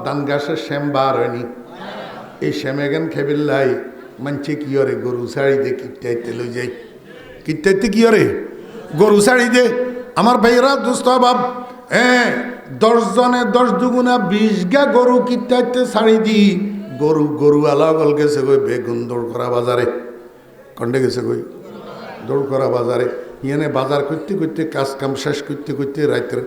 ধান গাছের শ্যাম বার হয়নি এই শ্যামেগান খেবিল্লাই মানছে কি ওরে গরু ছাড়ি দে কিটাইতে লই যাই কিটাইতে কি ওরে গরু ছাড়ি দে আমার ভাইরা দোস্ত বাপ 10 জনে 10 দুগুণা 20 গা গরু কিটাইতে ছাড়ি দি গরু আলাগল গেছে কই বেগুন দৌড় করা বাজারে কন্ডে গেছে কই দৌড় করা বাজারে ইয়ানে বাজার করতে করতে কাজ কাম শেষ করতে করতে রাতের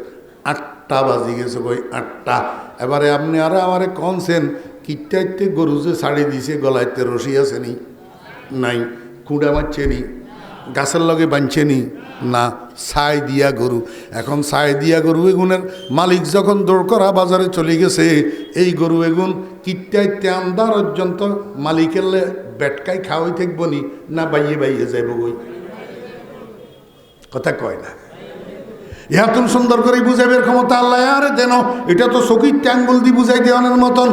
8টা বাজি গেছে কই 8টা এবারে আপনি আর আমারে কনছেন কিটাইতে গরু যে ছাড়ি দিছে গলাইতে রশি আছে নি নাই কুড়া মারছে নি গাছের লগে বাঁধছে নি না ছাই দিয়া গরু এখন ছাই দিয়া গরু এগুনের মালিক যখন দৌড় করা বাজারে চলে গেছে এই গরু এগুন কিটাইতে আন্দার পর্যন্ত মালিকের বেটকাই খাওয়াই থাকবো নি না বাইয়ে যাইব গই কথা কয় না ইহাতুন সুন্দর করে বুঝাইবের ক্ষমতা আল্লাহ আরে দেন এটা তো চকির ট্যাঙ্গুল দিয়ে বুঝাই দেওয়ানের মতন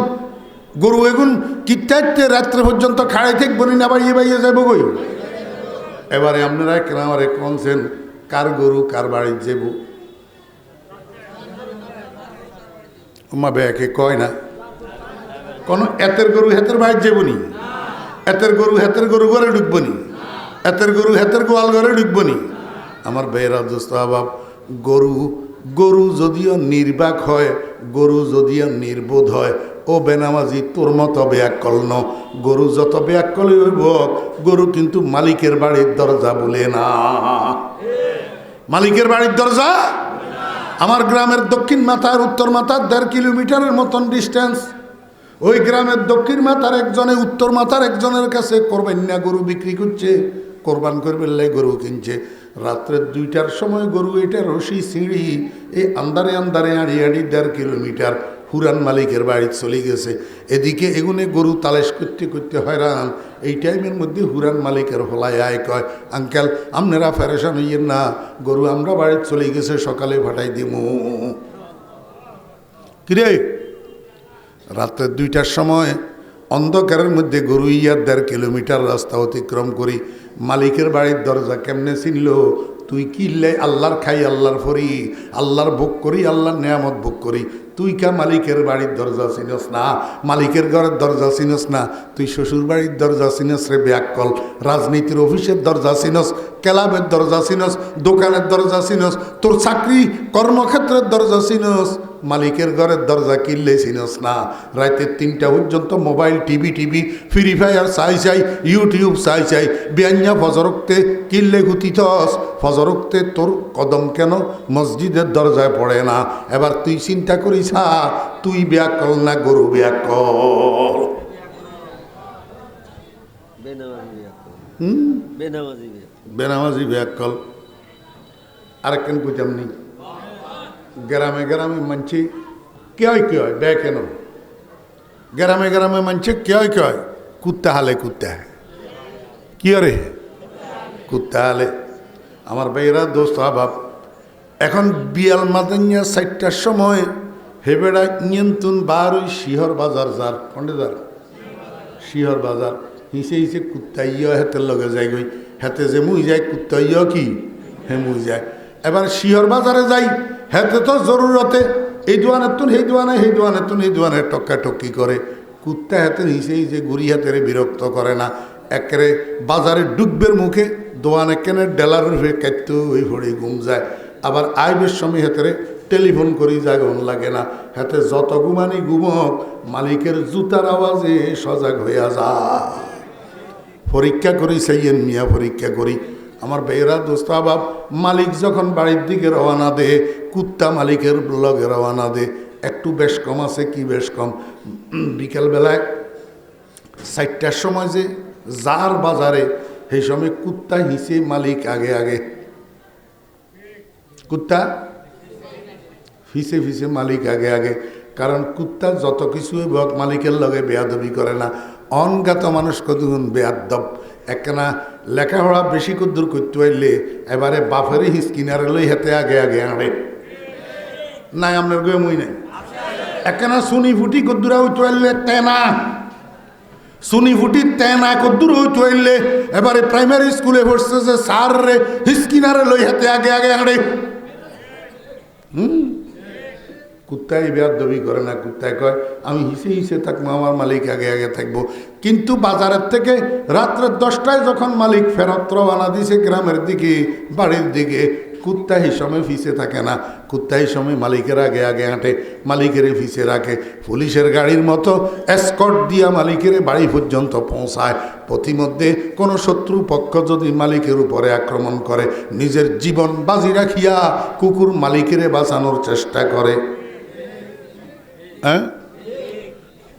গরু এগুন কিটাইতে রাত্রে পর্যন্ত খাড়াই থাকবো নি না বাইয়ে যাইব গই এবারে আপনারা কেন আমার কনছেন কার গরু কার বাড়ির যাব মা বেয়াকে কয় না কোন এতের গরু হেতের বাড়ির যাব নি এতের গরু ঘরে ঢুকবো নি এতের গরু হেতের গোয়াল ঘরে ঢুকবো নি আমার বেয়েরা দোস্ত বাপ গরু যদিও নির্বাক হয় গরু যদিও নির্বোধ হয় ও বেনামাজি তোর মতো ব্যাকল ন গরু যত ব্যাকল হইব গরু কিন্তু মালিকের বাড়ির দরজা বলে না মালিকের বাড়ির দরজা আমার গ্রামের দক্ষিণ মাথার উত্তর মাথার 1.5 কিলোমিটারের মতন ডিস্টেন্স ওই গ্রামের দক্ষিণ মাথার একজনে উত্তর মাথার একজনের কাছে কোরবানিয়া গরু বিক্রি করছে কোরবান করবে গরু কিনছে রাত্রে 2টার সময় গরু এটা রশি সিঁড়ি এই আন্দারে আড়ি 1.5 কিলোমিটার হুরান মালিকের বাড়ি চলে গেছে এদিকে এগুনে গরু তালেশ করতে করতে হয়রান এই টাইমের মধ্যে হুরান মালিকের হলায় আয় কয় আঙ্কেল আপনারা ফেরেশান হইয়েন না গরু আমরা বাড়ি চলে গেছে সকালে ফাটাই দিমু কিরে রাত্রে 2টার সময় অন্ধকারের মধ্যে গরু 1.5 কিলোমিটার রাস্তা অতিক্রম করি মালিকের বাড়ির দরজা কেমনে চিনল তুই কিনলে আল্লাহর খাই আল্লাহর ফরি আল্লাহর ভোগ করি আল্লাহর নেয়ামত ভোগ করি তুই কা মালিকের বাড়ির দরজা চিনস না মালিকের ঘরের দরজা চিনস না তুই শ্বশুর বাড়ির দরজা চিনস রে ব্যাকল রাজনীতির অফিসের দরজা চিনস ক্লাবের দরজা চিনস দোকানের দরজা চিনস তোর চাকরি কর্মক্ষেত্রের দরজা চিনস মালিকের ঘরের দরজা কিনলে চিনস না রাতে 3টা পর্যন্ত মোবাইল টিভি ফ্রি ফায়ার চাই ইউটিউব চাই বিয়ান্যা ফজরক্তে কিনলে গুতিতস ফজরক্তে তোর কদম কেন মসজিদের দরজায় পড়ে না এবার তুই চিন্তা করিস তুই ব্যাকল না গরু ব্যাকল বেনামাজি ব্যাকল আরেকখান কইতাম নি গ্রামে মানছি কে হয় বে কেন গ্রামে মানছে কে হয় কুত্তা হালে কি রে কুত্তা হালে আমার ভাইরা দোস্ত আবাব এখন বিয়াল মাদানিয়া 4টার সময় হেবেড়া নিয়ন্ত্রণ বার ওই শিহর বাজার যার কন্ডে যার শিহর বাজার হিসে কুত্তা হেতের লগে যাই গই হেতে যে মুই যাই কুত্তা কি হে মুই যায় এবার শিহর বাজারে যাই হেতে তো জরুরতে এই দোয়ানের তুন সেই দোয়ানের টক্কি করে কুত্তা হেতে হিসেই যে গুড়ি হাতের বিরক্ত করে না একেবারে বাজারে ডুববের মুখে দোয়ানে কেনে ডেলারের হয়ে কাটতে ওই ভরে ঘুম যায় আবার আইবের সময় হেতেরে টেলিফোন করি জাগন লাগে না হাতে যত ঘুমানি ঘুমক মালিকের জুতার আওয়াজে সজাগ হইয়া যা পরীক্ষা করি সেইয়েন মিয়া পরীক্ষা করি আমার বেয়েরা দোস্ত আবাব মালিক যখন বাড়ির দিকে রওনা দে কুত্তা মালিকের লগে রওনা দে একটু বেশ কম আছে কি বেশ কম বিকেলবেলায় 4টার সময় যে যার বাজারে সেই সময় কুত্তা হিসে মালিক আগে কুত্তা ফিসে মালিক আগে কারণ কুত্তা যত কিছু মালিকের লগে বেয়াদবি করে না অনগাত মানুষ কতগুণ বেয়াদব একখানা লেখাপড়া বেশি কদ্দুর করতে পারলে এবারে বাফেরই হিসকিনারে লই হাতে আগে আনে নাই আপনার গয়ে মই নাই একখানা সুনি ফুটি কদ্দুরা হইতে পারলে তেনা সুনি ফুটি তেনা কদ্দুর হইতে পারলে এবারে প্রাইমারি স্কুলে পড়ছে যে স্যার রে হিসকিনারে লই হাতে আগে আনে কুত্তায় বেয়াদবি করে না, কুত্তায় কয় আমি হিসে হিসে থাকবো, আমার মালিক আগে আগে থাকবো। কিন্তু বাজারের থেকে রাত্রে 10টায় যখন মালিক ফেরত রওনা দিছে গ্রামের দিকে, বাড়ির দিকে, কুত্তা এই সময় ফিসে থাকে না। কুত্তা এই সময় মালিকের আগে আগে হাঁটে, মালিকের ফিসে রাখে। পুলিশের গাড়ির মতো এসকর্ট দিয়া মালিকের বাড়ি পর্যন্ত পৌঁছায়। প্রতিমধ্যে কোনো শত্রু পক্ষ যদি মালিকের উপরে আক্রমণ করে, নিজের জীবন বাজি রাখিয়া কুকুর মালিকের বাঁচানোর চেষ্টা করে। হ্যাঁ,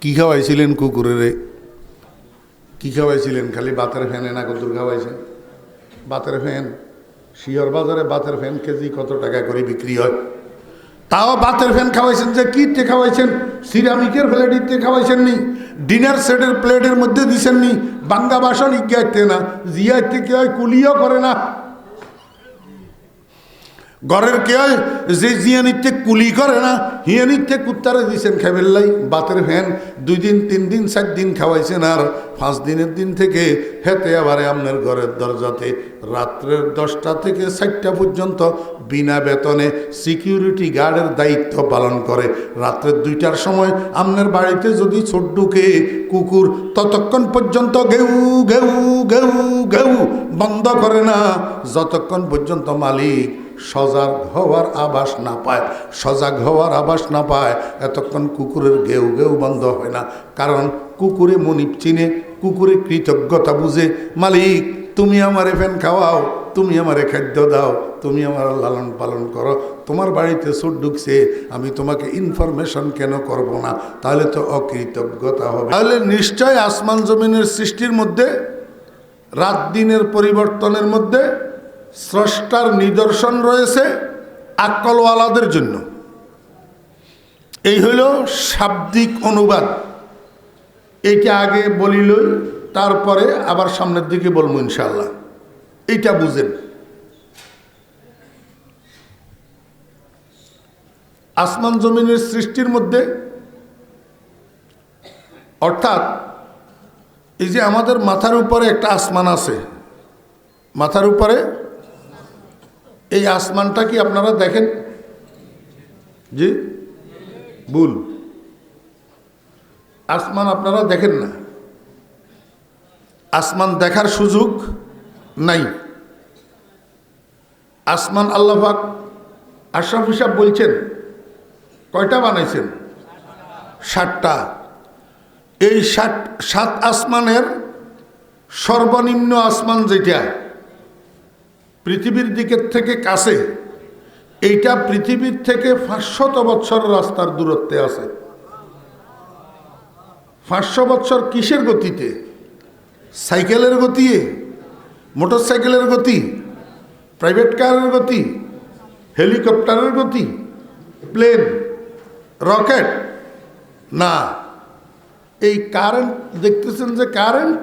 কি খাওয়াইছিলেন কুকুরের? কি খাওয়াইছিলেন? খালি বাতের ফ্যানে না কদ্দুর খাওয়াইছেন? বাতের ফ্যান, শিয়র বাজারে বাতের ফ্যান কেজি কত টাকা করে বিক্রি হয়? তাও বাতের ফ্যান খাওয়াইছেন। যে কিতে খাওয়াইছেন? সিরামিকের প্লেটিতে খাওয়াইছেন নি? ডিনার সেটের প্লেটের মধ্যে দিছেন নি? বাঙ্গা বাসন ইজ্ঞাইতে না, জিয়াইতে কে হয় কুলিও করে না। ঘরের কে হয় যে জিয়ানিতে কুলি করে না, হিয়ানিতে কুত্তারে দিছেন খাইবেল্লাই বাতের ফ্যান। 2 দিন 3 দিন 4 দিন খাওয়াইছেন, আর 5 দিনের দিন থেকে হেতে আবারে আপনার ঘরের দরজাতে রাত্রের 10টা থেকে 4টা পর্যন্ত বিনা বেতনে সিকিউরিটি গার্ডের দায়িত্ব পালন করে। রাত্রের 2টার সময় আপনার বাড়িতে যদি ছোট ঢুকে কুকুর, ততক্ষণ পর্যন্ত ঘেউ ঘেউ ঘেউ ঘেউ বন্ধ করে না, যতক্ষণ পর্যন্ত মালিক সজাগ হওয়ার আভাস না পায়। সজাগ হওয়ার আভাস না পায় এতক্ষণ কুকুরের ঘেউ ঘেউ বন্ধ হয় না। কারণ কুকুরে মনিব চিনে, কুকুরে কৃতজ্ঞতা বুঝে। মালিক তুমি আমারে ফ্যান খাওয়াও, তুমি আমারে খাদ্য দাও, তুমি আমার লালন পালন করো, তোমার বাড়িতে চোর ঢুকছে, আমি তোমাকে ইনফরমেশন কেন করব না? তাহলে তো অকৃতজ্ঞতা হবে। তাহলে নিশ্চয় আসমান জমিনের সৃষ্টির মধ্যে, রাত দিনের পরিবর্তনের মধ্যে স্রষ্টার নিদর্শন রয়েছে আকলওয়ালাদের জন্য। এই হইল শাব্দিক অনুবাদ। এইটা আগে বলিলই, তারপরে আবার সামনের দিকে বলবো ইনশাআল্লাহ। এইটা বুঝেন। আসমান জমিনের সৃষ্টির মধ্যে, অর্থাৎ এই যে আমাদের মাথার উপরে একটা আসমান আছে, মাথার উপরে এই আসমানটা কি আপনারা দেখেন? জি, ভুল, আসমান আপনারা দেখেন না। আসমান দেখার সুযোগ নাই। আসমান আল্লাহ পাক আশরাফ হিসাব বলছেন কয়টা বানাইছেন? 7টা। এই 7 আসমানের সর্বনিম্ন আসমান যেটা পৃথিবীর দিকের থেকে কাছে, এইটা পৃথিবীর থেকে 500 বছর রাস্তার দূরত্বে আছে। 500 বছর কিসের গতিতে? সাইকেলের গতি, মোটর সাইকেলের গতি, প্রাইভেট কারের গতি, হেলিকপ্টারের গতি, প্লেন, রকেট না। এই কারেন্ট দেখতেছেন যে কারেন্ট,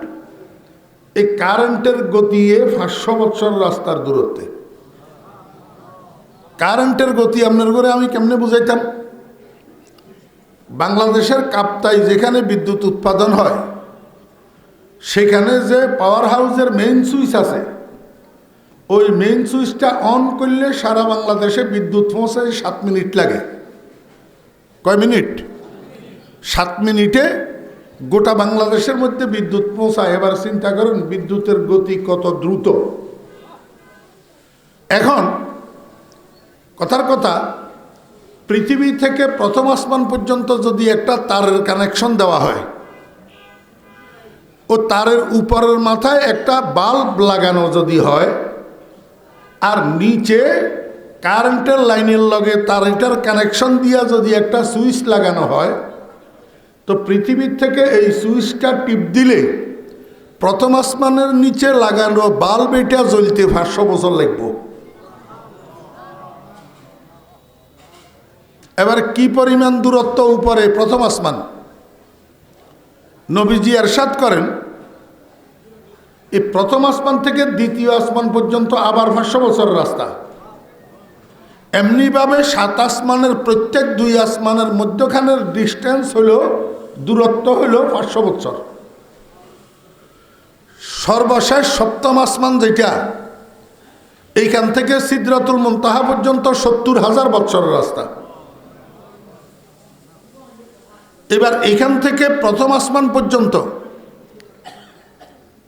এই কারেন্টের গতি 500 বছর রাস্তার দূরত্বে। কারেন্টের গতি আপনার ঘরে আমি কেমনে বুঝাইতাম? বাংলাদেশের কাপ্তাই যেখানে বিদ্যুৎ উৎপাদন হয়, সেখানে যে পাওয়ার হাউসের মেইন সুইচ আছে, ওই মেইন সুইচটা অন করলে সারা বাংলাদেশে বিদ্যুৎ পৌঁছায় 7 মিনিট লাগে। কয় মিনিট? 7 মিনিটে গোটা বাংলাদেশের মধ্যে বিদ্যুৎ পৌঁছায়। এবার চিন্তা করেন বিদ্যুতের গতি কত দ্রুত। এখন কথার কথা, পৃথিবী থেকে প্রথম আসমান পর্যন্ত যদি একটা তারের কানেকশন দেওয়া হয়, ও তারের উপরের মাথায় একটা বাল্ব লাগানো যদি হয়, আর নিচে কারেন্টের লাইনের লগে তারটার কানেকশন দিয়া যদি একটা সুইচ লাগানো হয়, তো পৃথিবীর থেকে এই সুইচটা টিপ দিলে প্রথম আসমানের নিচে লাগানো বাল্ব এটা জ্বলতে 500 বছর লাগবে। এবার কি পরিমাণ দূরত্ব উপরে প্রথম আসমান? নবীজি ইরশাদ করেন, এই প্রথম আসমান থেকে দ্বিতীয় আসমান পর্যন্ত আবার 500 বছর রাস্তা। এমনিভাবে 7 আসমানের প্রত্যেক 2 আসমানের মধ্যখানের ডিস্টেন্স হলো, দূরত্ব হলো 500 বছর। সর্বশেষ সপ্তম আসমান যেটা, এইখান থেকে সিদরাতুল মুনতাহা পর্যন্ত 70,000 বছরের রাস্তা। এবার এখান থেকে প্রথম আসমান পর্যন্ত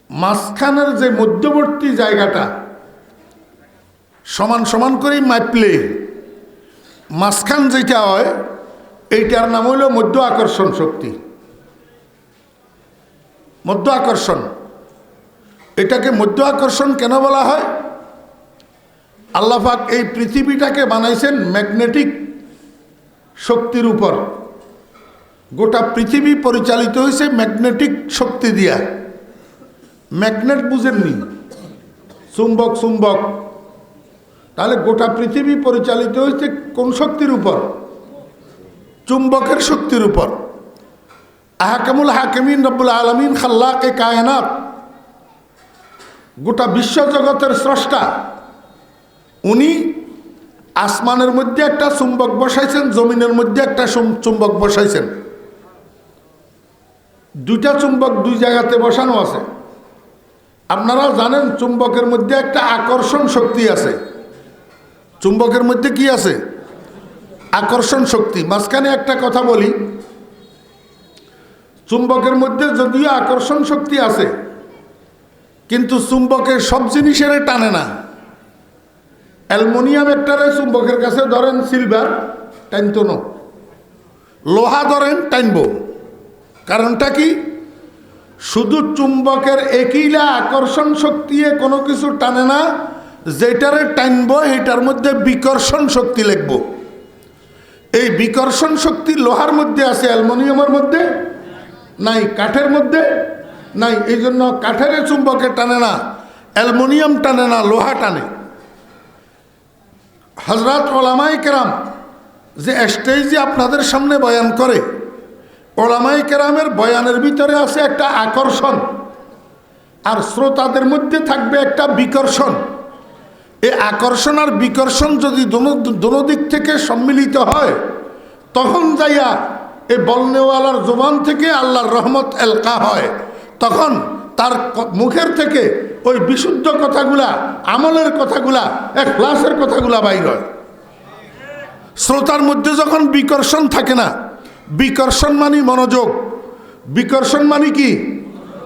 মাঝখানের যে মধ্যবর্তী জায়গাটা সমান সমান করেই মাপলে মাঝখান যেটা হয় এইটার নাম হইল মধ্য আকর্ষণ শক্তি। মধ্য আকর্ষণ, এটাকে মধ্য আকর্ষণ কেন বলা হয়? আল্লাহ পাক এই পৃথিবীটাকে বানাইছেন ম্যাগনেটিক শক্তির উপর। গোটা পৃথিবী পরিচালিত হয়েছে ম্যাগনেটিক শক্তি দিয়া। ম্যাগনেট বুঝেননি? চুম্বক চুম্বক। তাহলে গোটা পৃথিবী পরিচালিত হয়েছে কোন শক্তির উপর? চুম্বকের শক্তির উপর। আহকামুল হাকিমিন রব্বুল আলামিন খাল্লাকে কায়নাত, গোটা বিশ্বজগতের স্রষ্টা, উনি আসমানের মধ্যে একটা চুম্বক বসাইছেন, জমিনের মধ্যে একটা চুম্বক বসাইছেন। দুইটা চুম্বক দুই জায়গাতে বসানো আছে। আপনারা জানেন চুম্বকের মধ্যে একটা আকর্ষণ শক্তি আছে। চুম্বকের মধ্যে কি আছে? আকর্ষণ শক্তি। মাঝখানে একটা কথা বলি, চুম্বকের মধ্যে যদিও আকর্ষণ শক্তি আছে কিন্তু চুম্বকের সব জিনিসের টানে না। অ্যালুমিনিয়াম একটারে চুম্বকের কাছে ধরেন সিলভার টানতো না, লোহা ধরেন টানবো। কারণটা কি? শুধু চুম্বকের একইলা আকর্ষণ শক্তি কোনো কিছু টানে না, যেটারে টানবো এটার মধ্যে বিকর্ষণ শক্তি লিখব। এই বিকর্ষণ শক্তি লোহার মধ্যে আছে, অ্যালুমিনিয়ামের মধ্যে নাই, কাঠের মধ্যে নাই। এই জন্য কাঠের চুম্বকে টানে না, অ্যালুমিনিয়াম টানে না, লোহা টানে। হযরত ওলামায়ে কেরাম যে স্টেজে আপনাদের সামনে বয়ান করে, ওলামায়ে কেরামের বয়ানের ভিতরে আছে একটা আকর্ষণ, আর শ্রোতাদের মধ্যে থাকবে একটা বিকর্ষণ। এই আকর্ষণ আর বিকর্ষণ যদি দোনো দিক থেকে সম্মিলিত হয়, তখন যাইয়া এই বলনেওয়ালার জবান থেকে আল্লাহর রহমত এলকা হয়। তখন তার মুখের থেকে ওই বিশুদ্ধ কথাগুলা, আমলের কথাগুলা, ইখলাসের কথাগুলা বাইর হয়। শ্রোতার মধ্যে যখন বিকর্ষণ থাকে না, বিকর্ষণ মানে মনোযোগ, বিকর্ষণ মানে কি?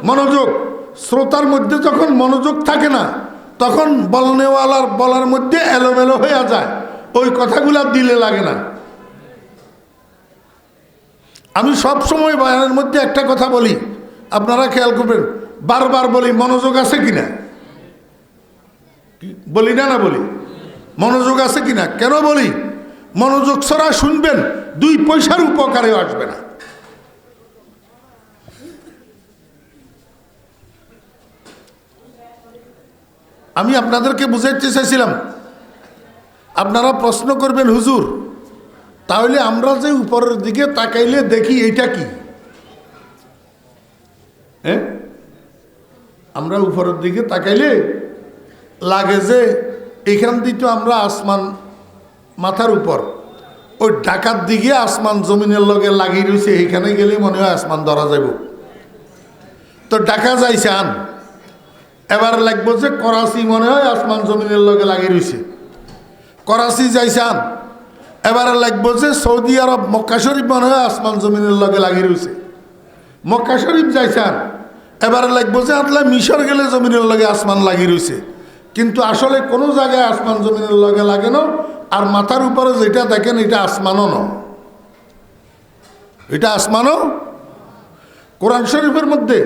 মনোযোগ। শ্রোতার মধ্যে যখন মনোযোগ থাকে না, তখন বলনেওয়ালার বলার মধ্যে এলোমেলো হয়ে যায়, ওই কথাগুলা দিলে লাগে না। আমি সব সময় বয়ানের মধ্যে একটা কথা বলি, আপনারা খেয়াল করবেন, বারবার বলি মনোযোগ আছে কিনা। বলি না? না বলি? মনোযোগ আছে কিনা। কেন বলি? মনোযোগ ছাড়া শুনবেন, 2 পয়সার উপকারেও আসবে না। আমি আপনাদেরকে বুঝাইতে চাইছিলাম, আপনারা প্রশ্ন করবেন হুজুর, তাহলে আমরা যে উপরের দিকে তাকাইলে দেখি এইটা কি? হ্যাঁ, আমরা উপরের দিকে তাকাইলে লাগে যে এখান দিয়ে তো আমরা আসমান মাথার উপর, ওই ঢাকার দিকে আসমান জমিনের লগে লাগিয়ে রয়েছে, এখানে গেলে মনে হয় আসমান ধরা যাব। তো ঢাকা যাইছান, এবার লাগবো যে করাচি মনে হয় আসমান জমিনের লগে লাগিয়ে রয়েছে। করাচি যাইছান, এবারে লাগবো যে সৌদি আরব মক্কা শরীফ মনে হয় আসমান জমিনের লগে লাগিয়ে রয়েছে। মক্কা শরীফ যাইছান, এবারে লাগবো যে আতলা মিশর গেলে জমিনের লগে আসমান লাগিয়ে রয়েছে। কিন্তু আসলে কোনো জায়গায় আসমান জমিনের লগে লাগে না। আর মাথার উপরে যেটা দেখেন এটা আসমানও ন, এটা আসমানও। কোরআন শরীফের মধ্যে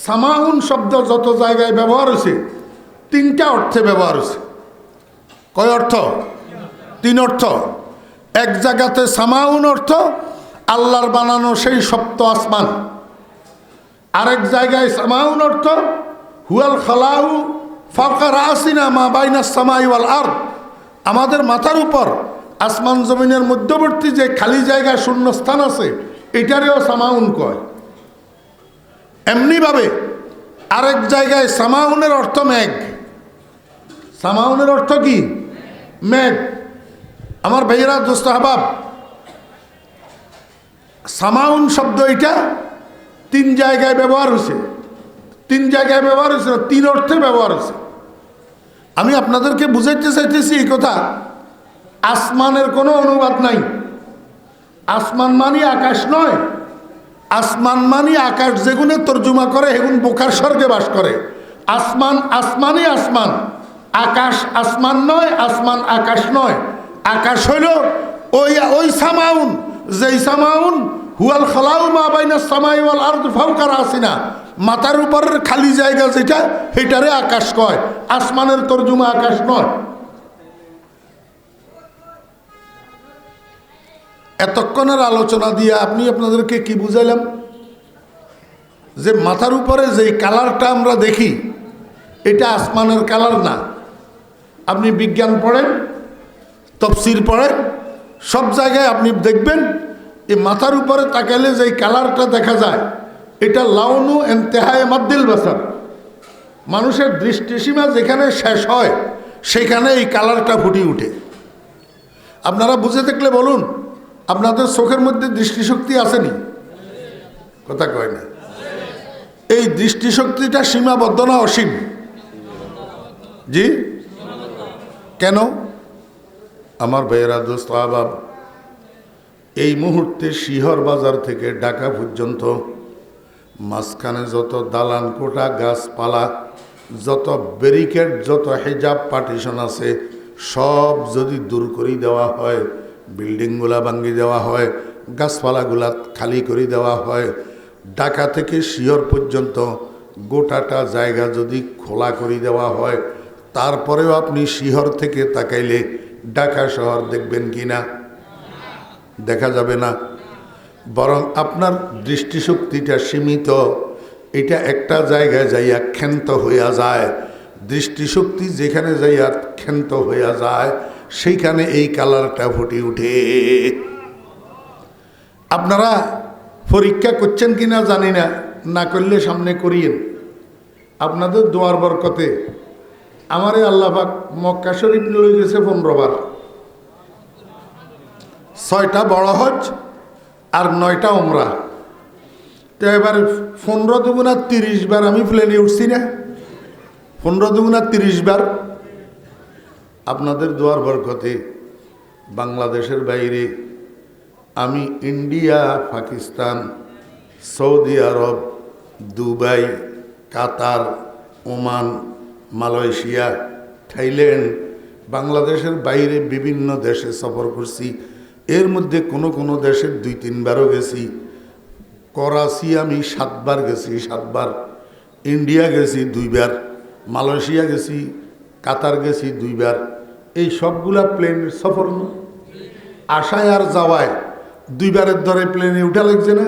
সামাউন শব্দ যত জায়গায় ব্যবহার হয়েছে, 3টা অর্থে ব্যবহার হয়েছে। কয় অর্থ? 3 অর্থ। এক জায়গাতে সামাউন অর্থ আল্লাহর বানানো সেই সপ্ত আসমান। আরেক জায়গায় সামাউন অর্থ হুয়াল খালাউ ফাওকা রাসিনা মা বাইনাস সামাই ওয়াল আরদ, আমাদের মাথার উপর আসমান জমিনের মধ্যবর্তী যে খালি জায়গা শূন্য স্থান আছে, এটারেও সামাউন কয়। এমনিভাবে আরেক জায়গায় সামাউনের অর্থ মেঘ। সামাউনের অর্থ কি? মেঘ। আমার ভাইয়েরা, দোস্ত আহবাব, সামাউন শব্দ এটা 3 জায়গায় ব্যবহার হয়েছে। 3 জায়গায় ব্যবহার হয়েছে, 3 অর্থে ব্যবহার হয়েছে। আমি আপনাদেরকে বুঝাইতে চাইতেছি এই কথা, আসমানের কোনো অনুবাদ নাই, আসমান মানি আকাশ নয়। আসমান মানি আকাশ যেগুনে তর্জমা করে হেগুন বোকার স্বর্গে বাস করে। আসমান আসমানই আসমান, আকাশ আসমান নয়, আসমান আকাশ নয়। আকাশ হইল ওই সামাউন, যেই সামাউন হুয়াল খালাউ মা বাইনা সামাই ওয়াল আরদ ফাওকা রাসিনা, মাথার উপরের খালি জায়গা যেটা সেটারে আকাশ কয়। আসমানের তর্জমা আকাশ নয়। এতক্ষণের আলোচনা দিয়ে আপনাদেরকে কি বুঝাইলাম? যে মাথার উপরে যেই কালারটা আমরা দেখি এটা আসমানের কালার না। আপনি বিজ্ঞান পড়েন, তফসির পড়েন, সব জায়গায় আপনি দেখবেন এই মাথার উপরে তাকাইলে যেই কালারটা দেখা যায় এটা লাউনু ইন্তেহায়ে মাদ্দিল বাসার, মানুষের দৃষ্টিসীমা যেখানে শেষ হয় সেখানে এই কালারটা ফুটে উঠে। আপনারা বুঝে থাকলে বলুন, আপনাদের চোখের মধ্যে দৃষ্টিশক্তি আসেনি? কথা কয় না। এই দৃষ্টিশক্তিটা সীমাবদ্ধ না অসীম? জি কেন? আমার ভাইয়েরা, দোস্ত আহবাব, এই মুহূর্তে শিহর বাজার থেকে ঢাকা পর্যন্ত মাঝখানে যত দালান কোটা, গাছপালা, যত ব্যারিকেড, যত হেজাব পার্টিশন আছে সব যদি দূর করে দেওয়া হয়, বিল্ডিংগুলা ভাঙিয়ে দেওয়া হয়, গাছপালাগুলা খালি করে দেওয়া হয়, ঢাকা থেকে শিহর পর্যন্ত গোটাটা জায়গা যদি খোলা করে দেওয়া হয়, তারপরেও আপনি শিহর থেকে তাকাইলে ঢাকা শহর দেখবেন কি না? দেখা যাবে না। বরং আপনার দৃষ্টিশক্তিটা সীমিত, এটা একটা জায়গায় যাইয়া ক্ষান্ত হইয়া যায়। দৃষ্টিশক্তি যেখানে যাইয়া ক্ষান্ত হইয়া যায় সেইখানে এই কালারটা ফুটে উঠে। আপনারা পরীক্ষা করছেন কিনা জানি না, না করলে সামনে করিয়েন। আপনাদের দোয়ার বরকতে আমারে আল্লাহ পাক মক্কা শরীফ লই গেছে 15 বার, 6টা বড় হজ আর 9টা উমরা। তো এবার 15 দুগুণা 30 বার আমি প্লেনে উঠছি না? 15 দুগুণা 30 বার। আপনাদের দোয়ার বরকতে বাংলাদেশের বাইরে আমি ইন্ডিয়া, পাকিস্তান, সৌদি আরব, দুবাই, কাতার, ওমান, মালয়েশিয়া, থাইল্যান্ড, বাংলাদেশের বাইরে বিভিন্ন দেশে সফর করছি। এর মধ্যে কোনো কোনো দেশে 2-3 বারও গেছি। করাচি আমি 7 বার গেছি, 7 বার। ইন্ডিয়া গেছি 2 বার, মালয়েশিয়া গেছি, কাতার গেছি 2 বার। এই সবগুলা প্লেনের সফর না, আসায় আর যাওয়ায় 2 বারের ধরে প্লেনে উঠা লাগছে না।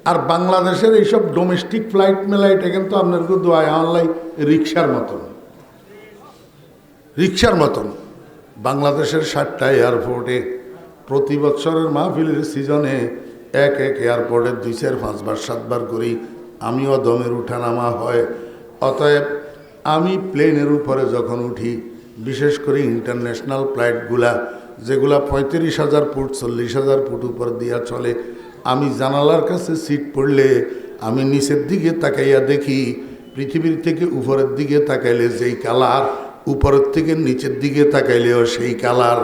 আর বাংলাদেশের এইসব ডোমেস্টিক ফ্লাইট মেলাইট কিন্তু আপনার দোয়ায় আনলাই রিক্সার মতন, রিক্সার মতন। বাংলাদেশের 7টা এয়ারপোর্টে প্রতি বছরের মাহফিলের সিজনে এক এয়ারপোর্টে 2, 4, 5 বার 7 বার করি আমিও দমের উঠানামা হয়। অতএব আমি প্লেনের উপরে যখন উঠি, বিশেষ করে ইন্টারন্যাশনাল ফ্লাইটগুলা যেগুলা 35,000 ফুট 40,000 ফুট উপর দিয়া চলে, আমি জানালার কাছে সিট পড়লে আমি নিচের দিকে তাকাইয়া দেখি পৃথিবীর থেকে উপরের দিকে তাকাইলে যেই কালার, উপরের থেকে নিচের দিকে তাকাইলেও সেই কালার।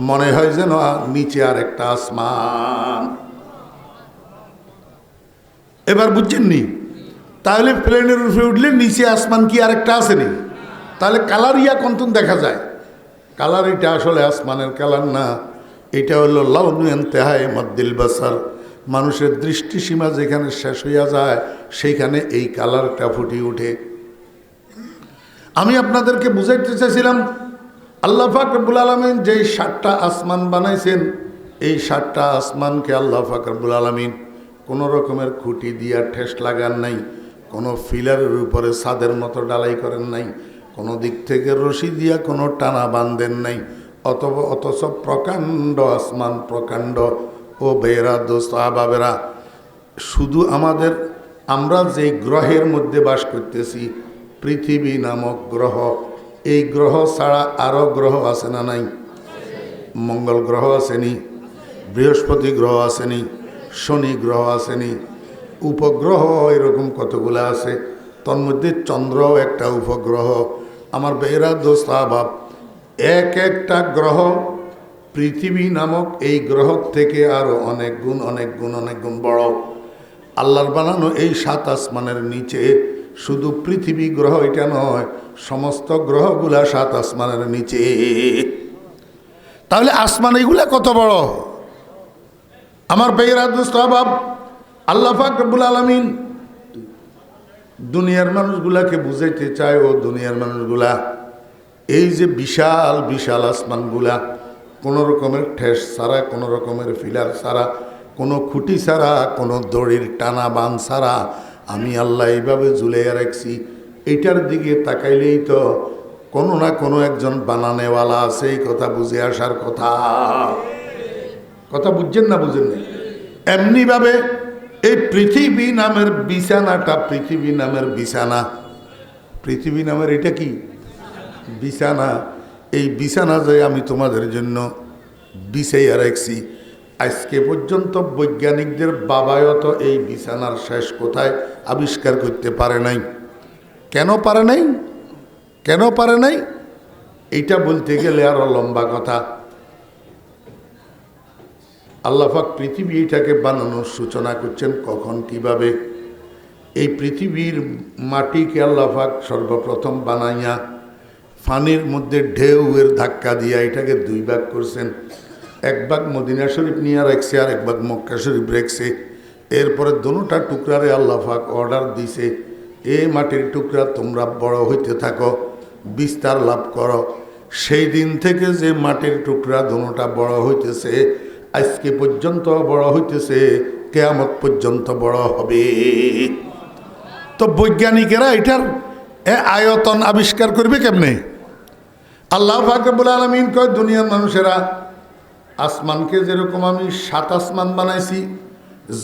মনে হয় যেন নিচে আর একটা আসমান। এবার বুঝছেননি? তাহলে প্লেনের উপরে উঠলে নিচে আসমান কি আরেকটা আসেনি? তাহলে কালার ইয়া কন্তন দেখা যায়। কালার এটা আসলে আসমানের কালার না, এটা হলো লাউনু ইন্তেহায়ে মাদ্দিল বাসার। মানুষের দৃষ্টিসীমা যেখানে শেষ হইয়া যায় সেইখানে এই কালারটা ফুটে ওঠে। আমি আপনাদেরকে বুঝাইতে চাইছিলাম, আল্লাহ পাক রব্বুল আলামিন যেই 7টা আসমান বানাইছেন, এই 7টা আসমানকে আল্লাহ পাক রব্বুল আলামিন কোনো রকমের খুঁটি দিয়া ঠেস লাগান নাই, কোনো ফিলারের উপরে ছাদের মতো ডালাই করেন নাই, কোনো দিক থেকে রশি দিয়া কোনো টানা বাঁধেন নাই। অথচ প্রকাণ্ড আসমান, প্রকাণ্ড। ও বেরা দোস্ত আহবাবেরা, শুধু আমরা যেই গ্রহের মধ্যে বাস করতেছি, পৃথিবী নামক গ্রহ, এই গ্রহ ছাড়া আরও গ্রহ আছে না নাই? মঙ্গল গ্রহ আসেনি, বৃহস্পতি গ্রহ আসেনি, শনি গ্রহ আসেনি, উপগ্রহ এরকম কতগুলো আছে। তন্মধ্যে চন্দ্রও একটা উপগ্রহ। আমার বেরা দোস্ত আহবাব, এক একটা গ্রহ পৃথিবী নামক এই গ্রহ থেকে আরো অনেক গুণ বড়। আল্লাহর বানানো এই 7 আসমানের নিচে শুধু পৃথিবী গ্রহ এটা নয়, সমস্ত গ্রহগুলা 7 আসমানের নিচে। তাহলে আসমান এগুলা কত বড়। আমার ভাইয়েরা দোস্ত আহবাব, আল্লাহ পাক রব্বুল আলামিন দুনিয়ার মানুষগুলাকে বুঝাইতে চায়, ও দুনিয়ার মানুষগুলা, এই যে বিশাল বিশাল আসমানগুলা কোনো রকমের ঠেস ছাড়া, কোনো রকমের ফিলার ছাড়া, কোনো খুঁটি ছাড়া, কোনো দড়ির টানা বান ছাড়া আমি আল্লাহ এইভাবে ঝুলাইয়া রাখছি। এইটার দিকে তাকাইলেই তো কোনো না কোনো একজন বানানেওয়ালা আছে, এই কথা বুঝে আসার কথা। কথা বুঝছেন না বুঝেন না? এমনিভাবে এই পৃথিবী নামের বিছানাটা, পৃথিবী নামের বিছানা, পৃথিবী নামের এটা কি বিছানা, এই বিছানা যে আমি তোমাদের জন্য বিছাইয়া রাখছি। আজকে পর্যন্ত বৈজ্ঞানিকদের বাবাও তো এই বিছানার শেষ কোথায় আবিষ্কার করতে পারে নাই। কেন পারে নাই? কেন পারে নাই? এইটা বলতে গেলে আরো লম্বা কথা। আল্লাহ পাক পৃথিবী এটাকে বানানোর সূচনা করছেন কখন, কিভাবে? এই পৃথিবীর মাটিকে আল্লাহ পাক সর্বপ্রথম বানাইয়া পানির মধ্যে ঢেউয়ের ধাক্কা দিয়া এটাকে 2 ভাগ করছেন। এক ভাগ মদিনা শরীফ নিয়ে রাখছে, আর এক ভাগ মক্কা শরীফ রেখছে। এরপরে দোনোটা টুকরারে আল্লাহ পাক অর্ডার দিছে, এই মাটির টুকরা তোমরা বড় হইতে থাকো, বিস্তার লাভ করো। সেই দিন থেকে যে মাটির টুকরা দোনোটা বড় হইতেছে, আজকে পর্যন্ত বড় হইতেছে, কিয়ামত পর্যন্ত বড় হবে। তো বৈজ্ঞানিকেরা এটার আয়তন আবিষ্কার করবে কেমনে? আল্লাহ পাক রব্বুল আলামিন কয়, দুনিয়ার মানুষেরা, আসমানকে যেরকম আমি 7 আসমান বানাইছি,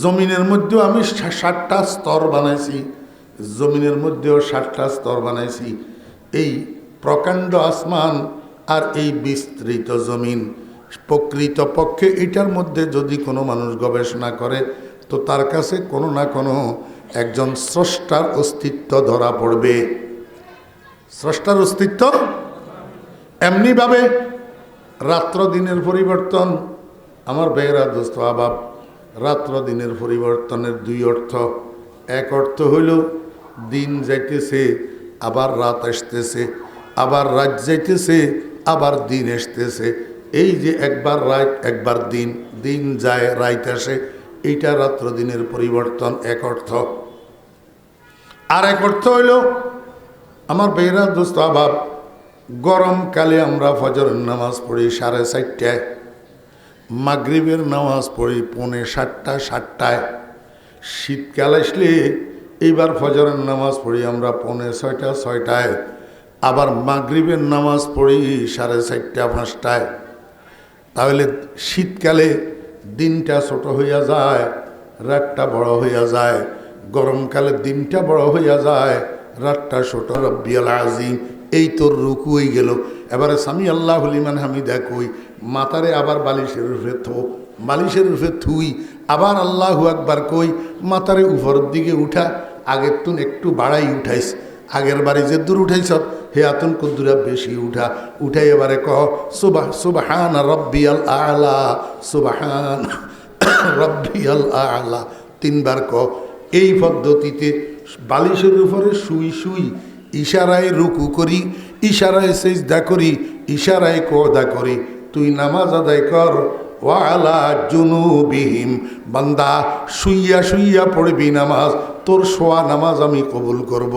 জমিনের মধ্যেও আমি 7টা স্তর বানাইছি, জমিনের মধ্যেও 7টা স্তর বানাইছি। এই প্রকাণ্ড আসমান আর এই বিস্তৃত জমিন, প্রকৃত পক্ষে এটার মধ্যে যদি কোনো মানুষ গবেষণা করে, তো তার কাছে কোনো না কোনো একজন স্রষ্টার অস্তিত্ব ধরা পড়বে। স্রষ্টার অস্তিত্ব। এমনিভাবে রাত্র দিনের পরিবর্তন, আমার ভাইয়েরা দোস্ত আহবাব, রাত্র দিনের পরিবর্তনের 2 অর্থ। এক অর্থ হইল দিন যাইতেছে আবার রাত আসতেছে, আবার রাত যাইতেছে আবার দিন আসতেছে। এই যে একবার রাত একবার দিন, দিন যায় রাত আসে, এইটা রাত্র দিনের পরিবর্তন, এক অর্থ। আর এক অর্থ হইল, আমার ভাইয়েরা দোস্ত আহবাব, গরমকালে আমরা ফজরের নামাজ পড়ি 4:30টায়, মাগরিবের নামাজ পড়ি 6:45-7টায়। শীতকাল আসলে এইবার ফজরের নামাজ পড়ি আমরা 6:45-6টায়, আবার মাগরিবের নামাজ পড়ি 4:30-5টায়। তাহলে শীতকালে দিনটা ছোট হইয়া যায়, রাতটা বড় হইয়া যায়। গরমকালে দিনটা বড় হইয়া যায়, রাতটা ছোট। রব্বিয়াল আজিম, এই তোর রুকু হয়ে গেল। এবারে সামি আল্লাহু লিমান হামিদা কই, মাথারে আবার বালিশের উপরে থো, বালিশের উপরে থুই, আবার আল্লাহু আকবার কই, মাথারে উপরের দিকে উঠা। আগের তুন একটু বাড়াই উঠাইস, আগের বাড়ি যে দূর উঠাইছ হে আতুন কুদ্দুরা বেশি উঠা। উঠাই এবারে কহ সুবহান রব্বিয়াল আলা, সুবহান রব্বিয়াল আলা, 3 বার কহ। এই পদ্ধতিতে বালিশের উপরে শুই শুই ইশারায় রুকু করি, ইশারায় সিজদা করি, ইশারায় কদা করি। তুই নামাজ আদায় কর। ওয়ালা জুনুবিহিম, বান্দা শুইয়া শুইয়া পড়বি নামাজ, তোর শোয়া নামাজ আমি কবুল করব।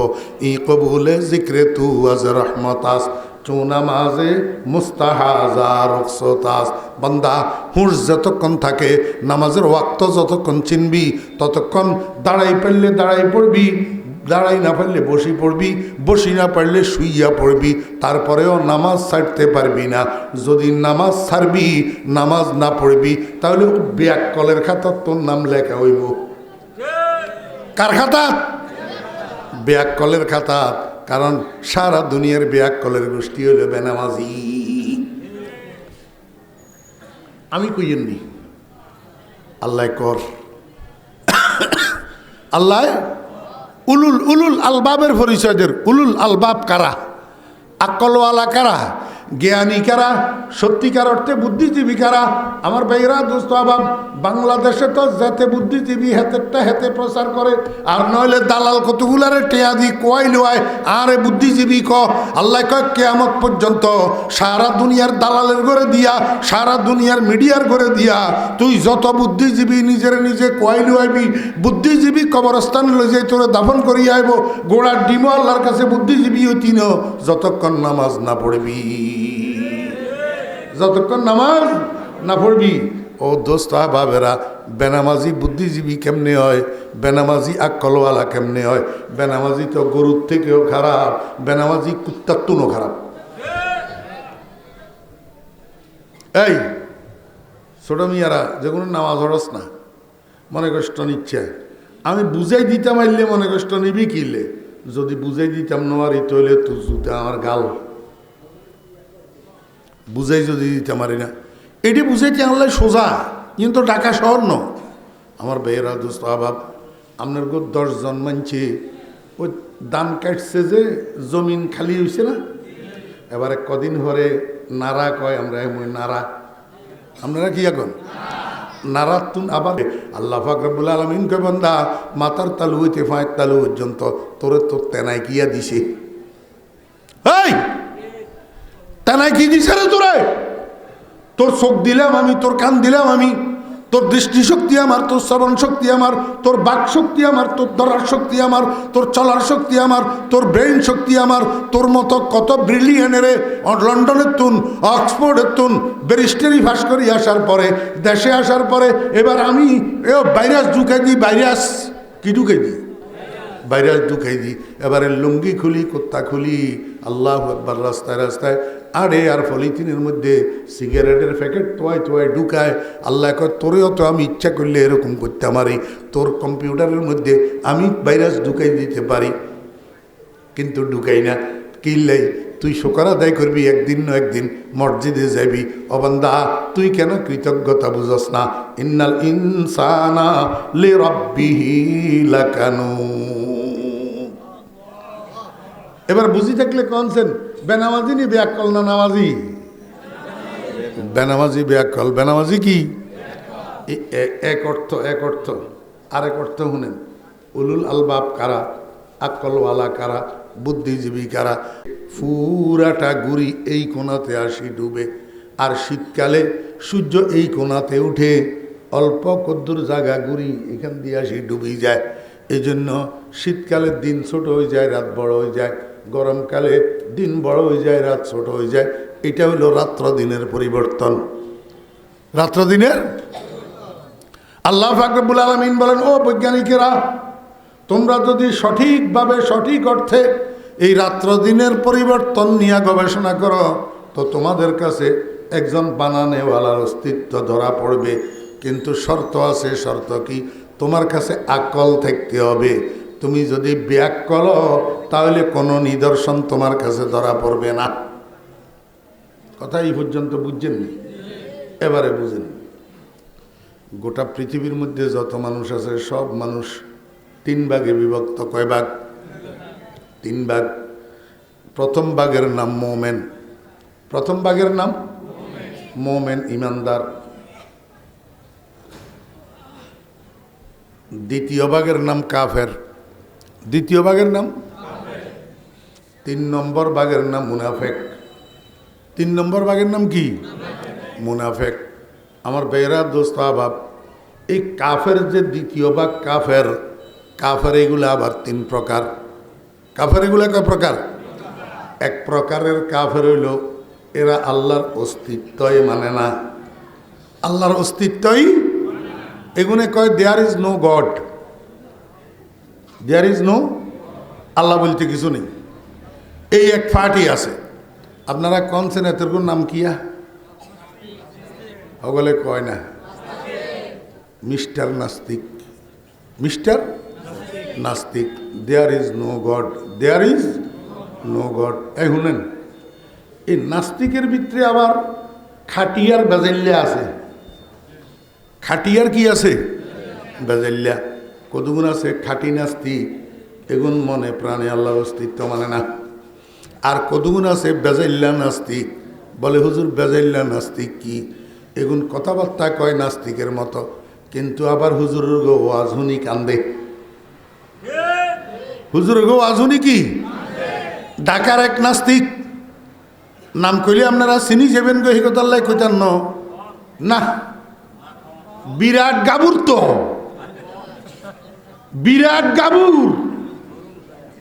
ই কবুলে জিক্রে তু আজ রহমতাস, চো নামাজে মুস্তাহাজা রুখসতাস। বান্দা হুঁশ যতক্ষণ থাকে, নামাজের ওয়াক্ত যতক্ষণ চিনবি, ততক্ষণ দাঁড়াই পারলে দাঁড়াই পড়বি, দাঁড়াই না পারলে বসি পড়বি, বসি না পারলে শুইয়া পড়বি। তারপরেও নামাজ ছাড়তে পারবি না। যদি নামাজ ছাড়বি, নামাজ না পড়বি, তাহলে ব্যাককলের খাতার তোর নাম লেখা হইব। কার খাতাত? ব্যাককলের খাতাত। কারণ সারা দুনিয়ার ব্যাককলের গোষ্ঠী হইল বেনামাজি। আমি কইয়েননি, আল্লাহ কর। আল্লাহ উলুল আলবাবের পরিচয়দের, উলুল আলবাব কারা, আকলওয়ালা কারা? জ্ঞানী কারা, সত্যিকার অর্থে বুদ্ধিজীবী কারা? আমার ভাইরা দোস্ত আবাব, বাংলাদেশে তো যাতে বুদ্ধিজীবী হেতেরটা হেতে প্রচার করে, আর নইলে দালাল কতগুলারে টেয়া দি কোয়াই লোয়ায় আরে বুদ্ধিজীবী ক। আল্লাহ কয় কিয়ামত পর্যন্ত সারা দুনিয়ার দালালের ঘরে দিয়া, সারা দুনিয়ার মিডিয়ার ঘরে দিয়া তুই যত বুদ্ধিজীবী নিজের নিজে কোয়াই লোয়াইবি, বুদ্ধিজীবী কবরস্থান লই যাই তোরে দাফন করিয়া আইব, গোড়ার ডিমো আল্লাহর কাছে বুদ্ধিজীবী হইতি না যতক্ষণ নামাজ না পড়বি, যতক্ষণ নামাজ না পড়বি। ও দোস্ত বাবেরা, বেনামাজি বুদ্ধিজীবী কেমনে হয়? বেনামাজি আকলওয়ালা কেমনে হয়? বেনামাজি তো গরুর থেকেও খারাপ, বেনামাজি কুত্তার তুনও খারাপ। এই ছোট মিয়ারা যেগুলো নামাজ হরস না, মনে কষ্ট নিচ্ছে, আমি বুঝাই দিতাম আইলে মনে কষ্ট নিবি কিলে, যদি বুঝাই দিতাম নোয়ারি তৈলে তুই জুতে আমার গাল, বুঝাই যদি দিতাম পারি না, এটি বুঝাইতে আনলে সোজা, কিন্তু ঢাকা শহর ন। আমার বেয়েরা দোস্ত আবাব, আপনার গো 10 জন মানছে ওই দান কাটছে যে জমিন খালি হয়েছে না, এবারে কদিন পরে নারা কয়, আমরা এমন নারা, আপনারা কি এখন নারা তুন আবার আল্লাহ পাক রব্বুল আলামিন কয় বান্দা মাথার তালু হইতে পায়ের তালু পর্যন্ত তোরে তোর তেনাই কিয়া দিছে। এই তেনাই কি দিছে রে তোরে? তোর চোখ দিলাম আমি, তোর কান দিলাম আমি, তোর দৃষ্টিশক্তি আমার, তোর শ্রবণ শক্তি আমার, তোর বাক শক্তি আমার, তোর ধরার শক্তি আমার, তোর চলার শক্তি আমার, তোর ব্রেইন শক্তি আমার। তোর মতো কত ব্রিলিয়ানেরে লন্ডনের তুন, অক্সফোর্ডের তুন ব্যারিস্টারি পাস করি আসার পরে, দেশে আসার পরে এবার আমি ভাইরাস ঢুকাই দিই, ভাইরাস কি ঢুকাই দিই, ভাইরাস ঢুকাই দিই। এবারে লুঙ্গি খুলি, কুত্তা খুলি, আল্লাহু আকবার, রাস্তায় রাস্তায় আরে আর পলিথিনের মধ্যে সিগারেটের প্যাকেট তোয়াই তোয়াই ঢুকায়। আল্লাহ কয় তোরেও তো আমি ইচ্ছা করলে এরকম করতে পারি, তোর কম্পিউটারের মধ্যে আমি ভাইরাস ঢুকাই দিতে পারি, কিন্তু ঢুকাই না। কিল্লাই তুই শোকর আদায় করবি, একদিন না একদিন মসজিদে যাবি। অবান্দা তুই কেন কৃতজ্ঞতা বুঝস না? ইন্নাল ইনসানা লিরাব্বিহি লাকানুদ। এবার বুঝি থাকলে কনসেন বেনামাজি নি ব্যাকল না নামাজি? বেনামাজি ব্যাকল, বেনামাজি কি এক অর্থ, এক অর্থ। আরেক অর্থ শুনেন, উলুল আলবাব কারা, আকলওয়ালা কারা, বুদ্ধিজীবী কারা? পুরাটা গুড়ি এই কোণাতে আসি ডুবে, আর শীতকালে সূর্য এই কোণাতে উঠে, অল্প কদ্দুর জায়গা গুড়ি এখান দিয়ে আসি ডুবি যায়। এই জন্য শীতকালের দিন ছোট হয়ে যায়, রাত বড় হয়ে যায়, গরমকালে দিন বড় হয়ে যায়, রাত ছোট হয়ে যায়। এটা হলো রাত্র দিনের পরিবর্তন, রাত্র দিনের। আল্লাহ পাক রব্বুল আলামিন বলেন, ও বৈজ্ঞানিকেরা, তোমরা যদি সঠিকভাবে সঠিক অর্থে এই রাত্র দিনের পরিবর্তন নিয়ে গবেষণা করো, তো তোমাদের কাছে একজন বানানেওয়ালার অস্তিত্ব ধরা পড়বে। কিন্তু শর্ত আছে। শর্ত কি? তোমার কাছে আকল থাকতে হবে। তুমি যদি ব্যাকল তাহলে কোনো নিদর্শন তোমার কাছে ধরা পড়বে না। কথা এই পর্যন্ত বুঝছেননি? এবারে বুঝেন। গোটা পৃথিবীর মধ্যে যত মানুষ আছে সব মানুষ 3 ভাগে বিভক্ত। কয় ভাগ? 3 ভাগ। প্রথম ভাগের নাম মোমেন। প্রথম ভাগের নাম মোমেন, ইমানদার। দ্বিতীয় ভাগের নাম কাফের। দ্বিতীয় ভাগের নাম 3 নম্বর ভাগের নাম মুনাফেক। 3 নম্বর ভাগের নাম কি? মুনাফেক। আমার বেয়েরা দোস্ত আবাব, এই কাফের যে দ্বিতীয় ভাগ কাফের, কাফের এগুলো আবার 3 প্রকার। কাফের এগুলো কয় প্রকার? এক প্রকারের কাফের হইল এরা আল্লাহর অস্তিত্বই মানে না। আল্লাহর অস্তিত্বই এগুনে কয় there is no god, there is no, Allah বলতে কিছু নেই। এই এক পার্টি আছে। আপনারা কনছেন এতের নাম কিয়া? ওগুলো কয় না মিস্টার নাস্তিক, মিস্টার নাস্তিক। There is no god, there is no god. এই শুনেন, এই নাস্তিকের ভিতরে আবার খাটিয়ার বেজাল্যা আছে। খাটিয়ার কি আছে? বেজাল্যা। কতগুণ আছে খাটি নাস্তিক, এগুন মনে প্রাণে আল্লাহর অস্তিত্ব মানে না। আর কতগুণ আছে বেজাল্যা নাস্তিক, বলে হুজুর বেজাইল্লা নাস্তিক কি? এগুন কথাবার্তা কয় নাস্তিকের মতো, কিন্তু আবার হুজুরের গো ওয়াজ হুনি কান্দে। হুজুরের গো ওয়াজ হুনি কি? ঢাকার এক নাস্তিক, নাম কইলে আপনারা চিনি যাবেন গো, হিকতাল্লাই কইতান না, বিরাট গাবুর, তো বিরাট গাবুর,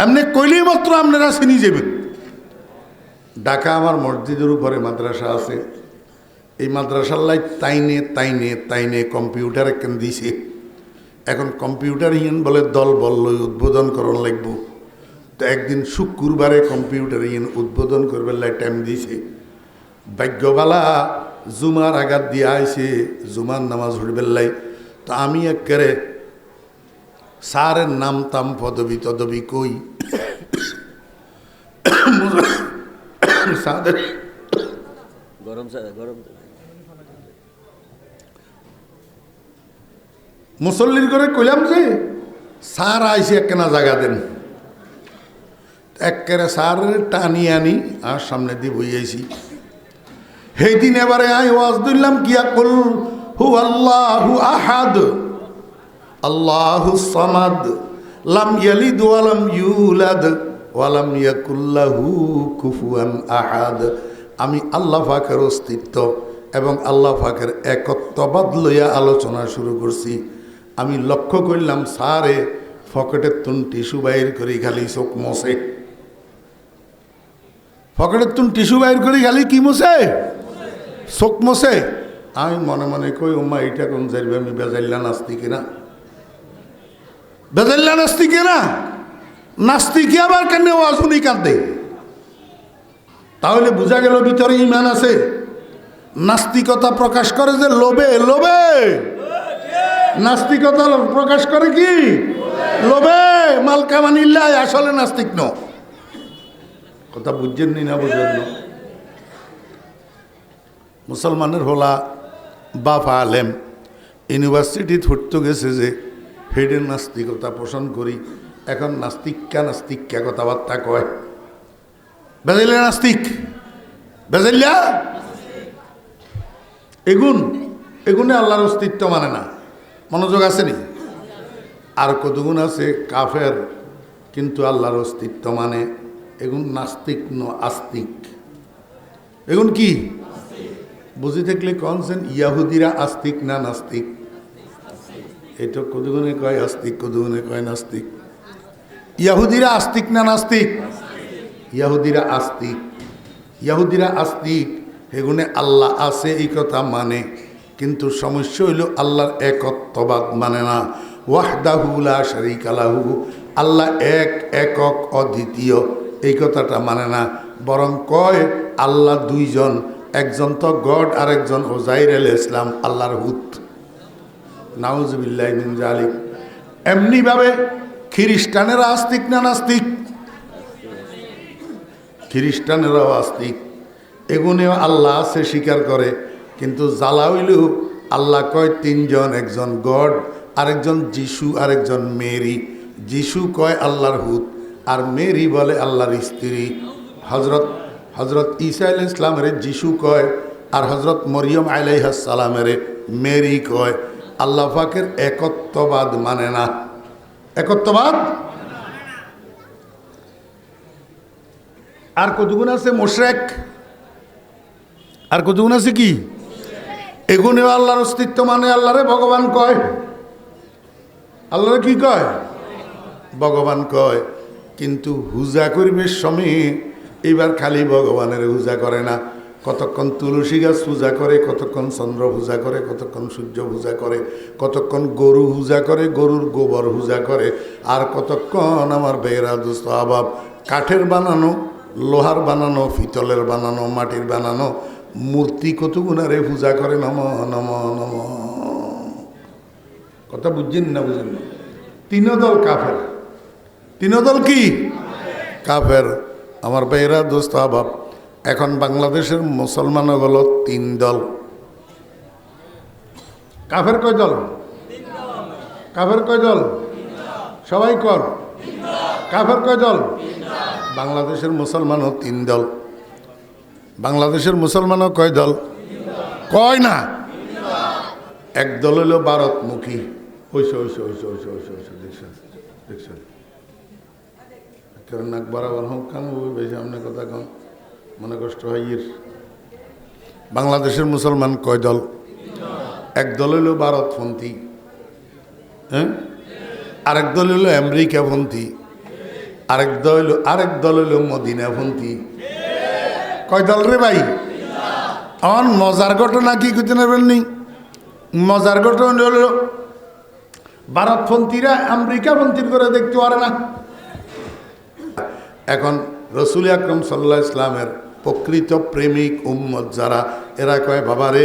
এমনি কইলেই মাত্র আপনারা চিনি যাবেন। ঢাকা আমার মসজিদের উপরে মাদ্রাসা আছে, এই মাদ্রাসার লাই তাইনে কম্পিউটার একখান দিছে। এখন কম্পিউটার ইয়েন বলে দল বলল উদ্বোধন করন লাগবো, তো একদিন শুক্রবারে কম্পিউটার ইয়েন উদ্বোধন করবার লাই টাইম দিছে। ভাগ্যবালা জুমার আঘাত দিয়ে আইছে, জুমার নামাজ হইবার লাই। তো আমি একেবারে স্যারের নাম তাম পদবি তদবি কই সাদের মুসল্লির করে কইলাম যে স্যার আইসি একখানা জায়গা দেন। একেবারে স্যার টানি আনি আর সামনে দিয়ে বইয়াছি। সেই দিন এবারে আই ওয়াজ দিলাম কিয়া কুল হু আল্লাহু আহাদ আল্লাহু সামাদ লাম ইয়ালিদ ওয়া লাম ইউলাদ ওয়া লাম ইয়াকুল লাহু কুফুয়ান আহাদ। আমি আল্লাহ পাকের অস্তিত্ব এবং আল্লাহ পাকের একত্ববাদ লইয়া আলোচনা শুরু করছি। আমি লক্ষ্য করলাম স্যারে পকেটের তুন টিস্যু বাইর করি খালি চোখ মশে, পকেটের তুন টিস্যু বাইর করি খালি কি মশে? চোখ মশে। আমি মনে মনে কই ওমা এইটা কোন যাইবে, আমি বেজাইল্লা নাস্তি কিনা, বেজাইল্লা নাস্তি কিনা, নাস্তিকে আবার কেন ওয়াজুনি কাঁদে? তাহলে বোঝা গেল ভিতরে ইমান আছে। নাস্তিকতা প্রকাশ করে যে লোভে, লোভে নাস্তিকতা প্রকাশ করে কি? লোভে মাল কামানিল্লাই, আসলে নাস্তিক ন। কথা বুঝছেন নি না বুঝলেন না? মুসলমানের হলা বাপ আলেম ইউনিভার্সিটি ধরতে গেছে যে হেডের নাস্তিকতা পোষণ করি। এখন নাস্তিকা কথাবার্তা কয়, বেজাইল্লা নাস্তিক, বেজাইল্লা এগুনে আল্লাহর অস্তিত্ব মানে না। মনোযোগ আছে নি? আর কতগুণ আছে কাফের কিন্তু আল্লাহর অস্তিত্ব মানে, এগুন নাস্তিক আস্তিক। এগুন কি বুঝি থাকলে কনছেন ইয়াহুদিরা আস্তিক না নাস্তিক? এটা কতগুণে কয় আস্তিক, কতগুণে কয় নাস্তিক। ইয়াহুদিরা আস্তিক না নাস্তিক? ইয়াহুদিরা আস্তিক। ইয়াহুদিরা আস্তিক, এগুনে আল্লাহ আছে এই কথা মানে, কিন্তু সমস্যা হইল আল্লাহর একত্ববাদ মানে না। ওয়াহদাহু লা শারীকা লাহু, আল্লাহ এক, একক, অদ্বিতীয়, এই কথাটা মানে না। বরং কয় আল্লাহ দুইজন, একজন তো গড আর একজন ওজাইর আলাইহিস সালাম আল্লাহর হুত। নাউজুবিল্লাহি মিন যালিক। এমনিভাবে খ্রিস্টানেরা আস্তিক না নাস্তিক? খ্রিস্টানেরাও আস্তিক, এগুনেও আল্লাহ আছে স্বীকার করে, কিন্তু জ্বালা হইলেও আল্লাহ কয় তিনজন, একজন গড, আরেকজন যিশু, আরেকজন মেরি। যিশু কয় আল্লাহর হুত, আর মেরি বলে আল্লাহর স্ত্রী। হজরত ঈসা আলাইহিস সালামের যিশু কয়, আর হজরত মরিয়ম আলাইহিস সালামের মেরি কয়। আল্লাহ পাকের একত্ববাদ মানে না। একত্ববাদ। আর কতগুণ আছে মুশরিক, আর কতগুণ আছে কি? এগুনেও আল্লাহর অস্তিত্ব মানে, আল্লাহরে ভগবান কয়। আল্লাহরে কি কয়? ভগবান কয়। কিন্তু হুজা করিবে সময় এবার খালি ভগবানের পূজা করে না, কতক্ষণ তুলসী গাছ পূজা করে, কতক্ষণ চন্দ্র পূজা করে, কতক্ষণ সূর্য পূজা করে, কতক্ষণ গরু পূজা করে, গরুর গোবর পূজা করে, আর কতক্ষণ আমার বেয়েরা দোস্ত আবাব কাঠের বানানো, লোহার বানানো, পিতলের বানানো, মাটির বানানো মূর্তি কতগুণারে পূজা করে। নম নম নম। কথা বুঝছেন না? বুঝেন না? তিনদল কাফের। তিনদল কি? কাফের। আমার বেয়েরা দোস্ত আবাব, এখন বাংলাদেশের মুসলমান হল তিন দল। কাফের কয় দল? কাফের কয় দল? সবাই কর। কাফের কয় দল? বাংলাদেশের মুসলমানও তিন দল। বাংলাদেশের মুসলমানও কয় দল? কয় না, এক দল হলো ভারতমুখী। হইছে হইছে হইছে হইছে হইছে হইছে, দেখছেন দেখছেন, কারণ নাক বরাবর হোক কাম বেশি আপনার কথা কম মনে কষ্ট হয়। বাংলাদেশের মুসলমান কয় দল? এক দল হইল ভারতপন্থী, হ্যাঁ, আরেক দল হইল আমেরিকাপন্থী, আরেক দল হইল মদিনাপন্থী। কয় দল রে ভাই? আমার মজার ঘটনা কি করতে নেবেননি? মজার ঘটনা হল ভারতপন্থীরা আমেরিকাপন্থীর করে দেখতে পারে না। এখন রসুল আকরম সাল্লাল্লাহু আলাইহি ইসলামের প্রকৃত প্রেমিক উম্মত যারা, এরা কয় বাবারে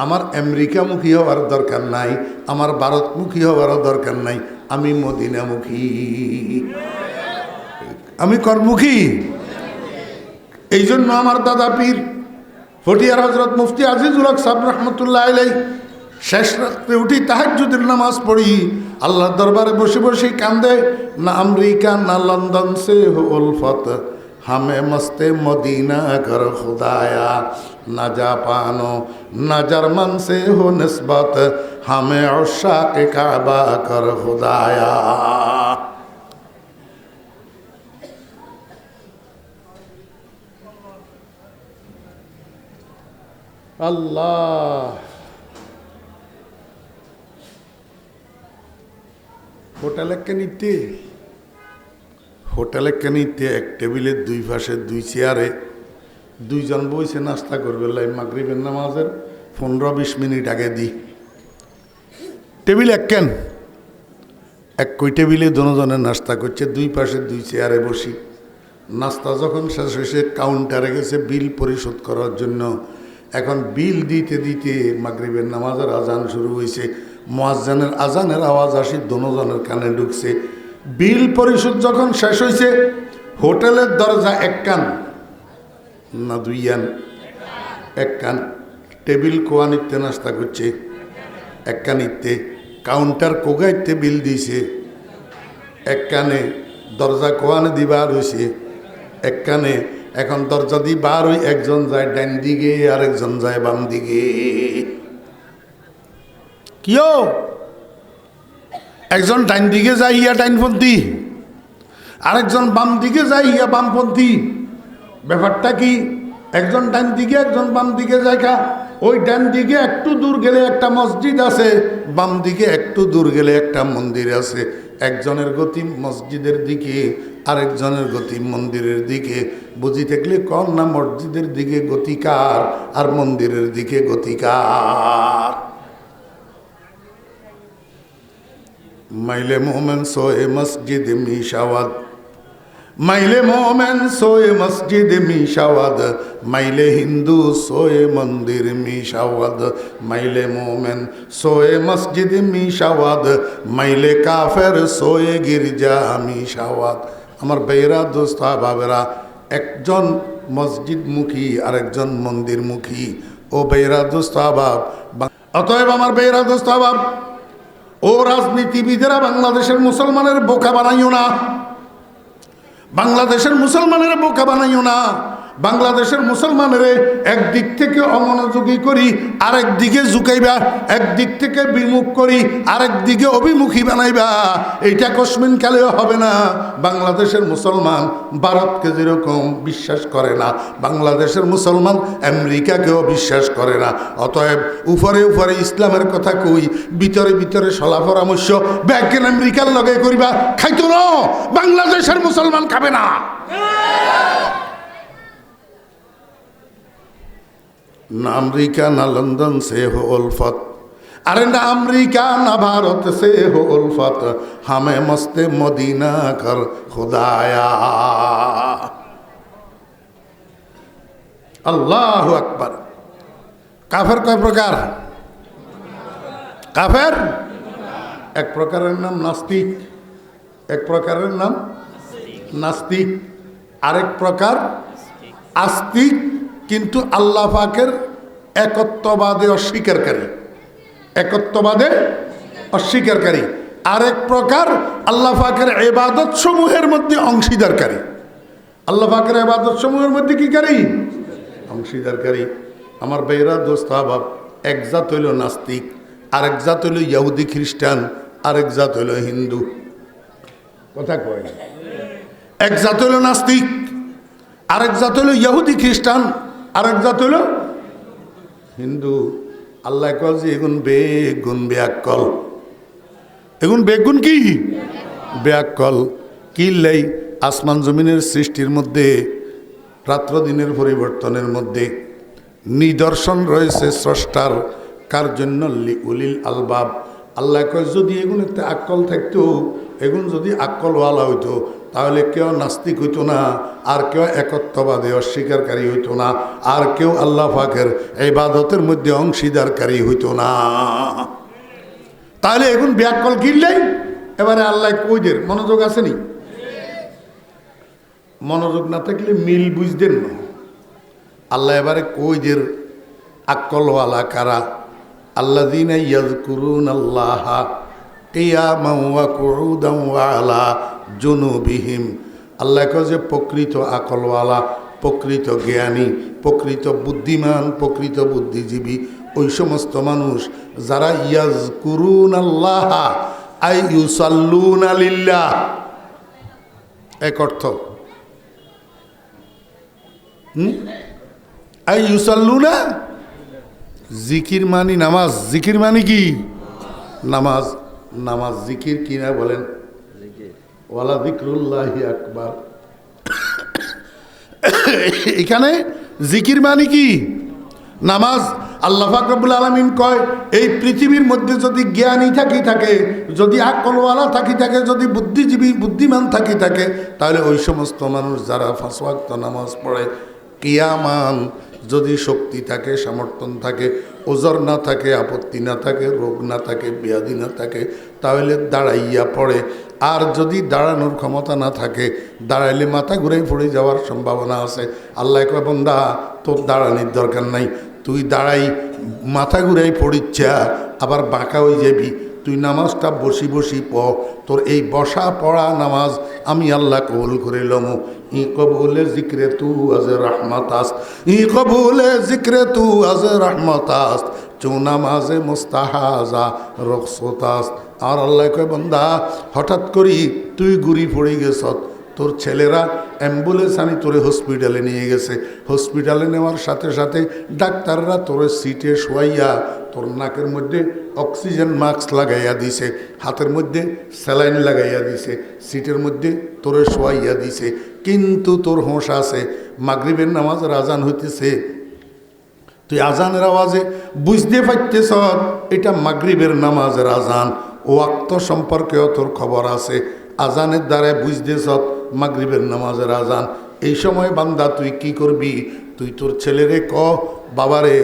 আমার আমেরিকামুখী হওয়ার দরকার নাই, আমার ভারতমুখী হওয়ারও দরকার নাই, আমি মদিনামুখী, আমি করমুখী। এই জন্য আমার দাদা পীর ফটিয়ার হজরত মুফতি আজিজুল হক সাহেব রহমতুল্লাহ আলাইহি শেষ রাত্রে উঠি তাহাজ্জুদের নামাজ পড়ি, আল্লাহর দরবারে বসে বসে কান্দে, না আমেরিকা না লন্ডন সে হো উলফত, হামে মস্তে মদিনা কর খুদায়া, না জাপানো না জার্মান সে হো নিসবত, হামে উশাক কাবা কর খুদায়া। আল্লাহ, হোটেলে কেনিতে এক টেবিলের দুই পাশে দুই চেয়ারে দুইজন বইছে নাস্তা করবে, মাগরিবের নামাজের 15-20 মিনিট আগে দিই। টেবিল একই টেবিলে দুজনে নাস্তা করছে, দুই পাশে দুই চেয়ারে বসি। নাস্তা যখন শেষ হয়েছে কাউন্টারে গেছে বিল পরিশোধ করার জন্য। এখন বিল দিতে দিতে মাগরিবের নামাজের আজান শুরু হয়েছে, মুয়াজ্জিনের আজানের আওয়াজ আসি দুজনের কানে ঢুকছে। বিল পরিশোধ যখন শেষ হয়েছে, হোটেলের দরজা এক কান না দুই কান? এক কান। টেবিল কোয়ানিতে নাস্তা করছে, এক কানিতে। কাউন্টার কোগাইতে বিল দিছে, এক কানে। দরজা কোয়ানে দিবার হয়েছে, এক কানে। এখন দরজা দিয়ে বার হই, একজন যায় ডান দিকে আর একজন যায় বাম দিকে। কিও একজন ডান দিকে যায় ইয়া ডাইনপন্থী, আরেকজন বাম দিকে যায় ইয়া বামপন্থী। ব্যাপারটা কি? একজন ডান দিকে একজন বাম দিকে যায়। ওই ডান দিকে একটু দূর গেলে একটা মসজিদ আছে, বাম দিকে একটু দূর গেলে একটা মন্দির আছে। একজনের গতি মসজিদের দিকে, আরেকজনের গতি মন্দিরের দিকে। বুঝি থাকলে কম না মসজিদের দিকে গতিকার আর মন্দিরের দিকে গতিকার। মাইলে মোমেন সোয়ে মসজিদ মিশাওয়াদ, মাইলে মোমেন সোয়ে মসজিদ মিশাওয়াদ, মাইলে হিন্দু সোয়ে মন্দির মিশাওয়াদ, মাইলে মোমেন সোয়ে মসজিদ মিশাওয়াদ, মাইলে কাফের সোয়ে গির্জা মিশাওয়াদ। আমার বেরা দোস্ত বাবেরা, একজন মসজিদমুখী আর একজন মন্দিরমুখী। ও বেরা দোস্ত আবাব, অতএব আমার বেরা দোস্ত আবাব, ও রাজনীতিবিদেরা বাংলাদেশের মুসলমানের বোকা বানাইও না, বাংলাদেশের মুসলমানের বোকা বানাইও না। বাংলাদেশের মুসলমানের একদিক থেকে অমনোযোগী করি, আরেক দিকে ঝুঁকাইবা, একদিক থেকে বিমুখ করি, আরেক দিকে অভিমুখী বানাইবা। এইটা কসমিন কালেও হবে না। বাংলাদেশের মুসলমান ভারতকে যেরকম বিশ্বাস করে না, বাংলাদেশের মুসলমান আমেরিকাকেও বিশ্বাস করে না। অতএব উপরে উপরে ইসলামের কথা কই, ভিতরে ভিতরে সলা পরামর্শ ব্যাগেন আমেরিকার লগে করিবা, খাইতো না। বাংলাদেশের মুসলমান খাবে না। না আমেরিকা না লন্ডন সে হো উলফত, अरे ना अमरीका ना भारत से हो उल्फत, हमें मस्ते मदीना कर खुदाया। अल्लाह अकबर। काफेर कय प्रकार? काफेर एक प्रकारेर नाम नास्तिक, एक प्रकारेर नाम नास्तिक, आरेक प्रकार आस्तिक किन्तु आल्लाह पाकेर एकत्वबादे अस्वीकारकारी, একত্ববাদে অস্বীকারী। আরেক প্রকার আল্লাহ পাকের ইবাদত সমূহের মধ্যে অংশীদারকারী। আল্লাহ পাকের ইবাদত সমূহের মধ্যে কি কারী? অংশীদারকারী। আমার ভাইয়েরা, দোস্ত আহবাব, এক জাত হইল নাস্তিক, আরেক জাত হইল ইহুদি খ্রিস্টান, আরেক জাত হইল হিন্দু। কথা কয় না? এক জাত হইল নাস্তিক, আরেক জাত হইল ইহুদি খ্রিস্টান, আরেক জাত হইল হিন্দু। আল্লাহ কয় যে এগুন বেগুন বেয়াক্কল, এগুন বেগুন কি বেয়াক্কল। কি লাই? আসমান জমিনের সৃষ্টির মধ্যে, রাত্র দিনের পরিবর্তনের মধ্যে নিদর্শন রয়েছে স্রষ্টার। কার জন্য? উলিল আলবাব। আল্লাহ কয় যদি এগুন একটা আক্কল থাকতো, এগুন যদি আক্কলওয়ালা হইতো, তাহলে কেউ নাস্তিক হইতো না, আর কেউ একত্ববাদে অস্বীকারী হইতো না, আর কেউ আল্লাহ পাকের ইবাদতের মধ্যে অংশীদারকারী হইতো না। তাহলে এখন ব্যাকল কিনলেই এবারে আল্লাহ কইদের মনোযোগ আসেনি? মনোযোগ না থাকলে মিল বুঝতেন না। আল্লাহ এবারে কইদের আক্কলওয়ালা কারা? আল্লাযীনা ইয়াযকুরুনাল্লাহা কিয়ামান ওয়া কুউদান ওয়া আলা জুনুবিহিম। আল্লাহ কয় যে প্রকৃত আকলওয়ালা, প্রকৃত জ্ঞানী, প্রকৃত বুদ্ধিমান, প্রকৃত বুদ্ধিজীবী ওই সমস্ত মানুষ যারা ইয়াযকুরুনাল্লাহা আই ইউসাল্লুনা লিল্লাহ। এক অর্থ আই ইউসাল্লুনা, জিকির মানি নামাজ। জিকির মানি কি? নামাজ। নামাজ জিকির কিনা বলেন? ওয়ালা যিকরুল্লাহি আকবার। এখানে জিকির মানে কি? নামাজ। আল্লাহ পাক রব্বুল আলামিন কয় এই পৃথিবীর মধ্যে যদি জ্ঞানী থাকে, যদি আকলওয়ালা থাকে, যদি বুদ্ধিজীবী বুদ্ধিমান থাকে, তাহলে ওই সমস্ত মানুষ যারা 5 ওয়াক্ত নামাজ পড়ে, কিয়ামান যদি শক্তি থাকে, সমর্থন থাকে, ওজর না থাকে, আপত্তি না থাকে, রোগ না থাকে, ব্যাধি না থাকে, তাহলে দাঁড়াইয়া পড়ে। আর যদি দাঁড়ানোর ক্ষমতা না থাকে, দাঁড়াইলে মাথা ঘুরে পড়ে যাওয়ার সম্ভাবনা আছে। আল্লাহ কয় বান্দা তোর দাঁড়ানোর দরকার নাই, তুই দাঁড়াই মাথা ঘুরাই পড়িচ্ছা আবার বাঁকা হয়ে যাবি, তুই নামাজটা বসি পড়। তোর এই বসা পড়া নামাজ আমি আল্লাহ কবুল করে লমু। ই কবুলে জিক্রে তু আজ রহমতাস, ই কবুলে জিক্রে তু আজ রহমতাস, চু নামাজে মুস্তাহাজা রকসতাস। আর আল্লাহ কয় বান্দা হঠাৎ করি তুই ঘুরি পড়ে গেছ, তোর ছেলেরা অ্যাম্বুলেন্স আনি তোরে হসপিটালে নিয়ে গেছে। হসপিটালে নেওয়ার সাথে সাথে ডাক্তাররা তোরে সিটে শোয়াইয়া তোর নাকের মধ্যে অক্সিজেন মাস্ক লাগাইয়া দিছে, হাতের মধ্যে স্যালাইন লাগাইয়া দিছে, সিটের মধ্যে তোরে শোয়াইয়া দিছে। কিন্তু তোর হোঁশ আছে, মাগরিবের নামাজের আজান হইতেছে, তুই আজানের আওয়াজে বুঝতে পারতেছ এটা মাগরিবের নামাজের আজান। ওয়াক্ত সম্পর্কেও তোর খবর আছে, আজানের দ্বারা বুঝতেছ মাগরিবের নামাজের আজান। এই সময় বান্দা তুই কি করবি? তুই তোর ছেলেরে ক বাবারে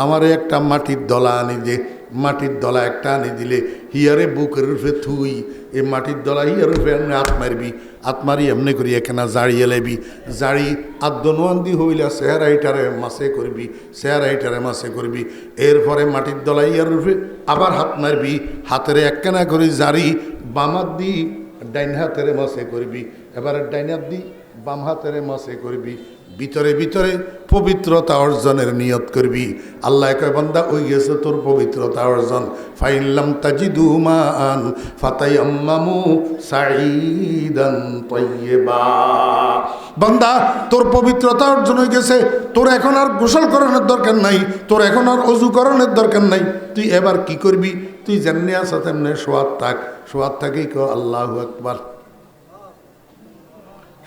আমারে একটা মাটির দলা আনি দে। মাটির দলা একটা আনি দিলে হিয়ারে বুকের রূপে থুই, এই মাটির দলা হিয়ার রূপে হাত মারবি, হাত মারি এমনি করি এখানে জাড়িয়ে লেবি, জাড়ি আদনোয়ান্দি হইলা চেহারাইটারে মাসে করবি, চেহারাইটারে মাসে করবি। এরপরে মাটির দলা হিয়ার রূপে আবার হাত মারবি, হাতের একখানা করে জাড়ি বাম হাত দি ডাইন হাতের মাসে করবি, এবারে ডাইন হাত দি বাম হাতের মাসে করবি, ভিতরে ভিতরে পবিত্রতা অর্জনের নিয়ত করবি। আল্লাহ কয় বান্দা ওই গেছে তোর পবিত্রতা অর্জন। ফাইল্লাম তাজিদু মান ফাতায়াম্মামু সাঈদান তাইয়্যিবা। বান্দা তোর পবিত্রতা অর্জন হয়ে গেছে, তোর এখন আর গোসল করানোর দরকার নাই, তোর এখন আর অজু করানোর দরকার নাই। তুই এবার কি করবি? তুই যেমনি আসা তেমনি শোয়াত থাক, শোয়াত থাকি ক আল্লাহু আকবার,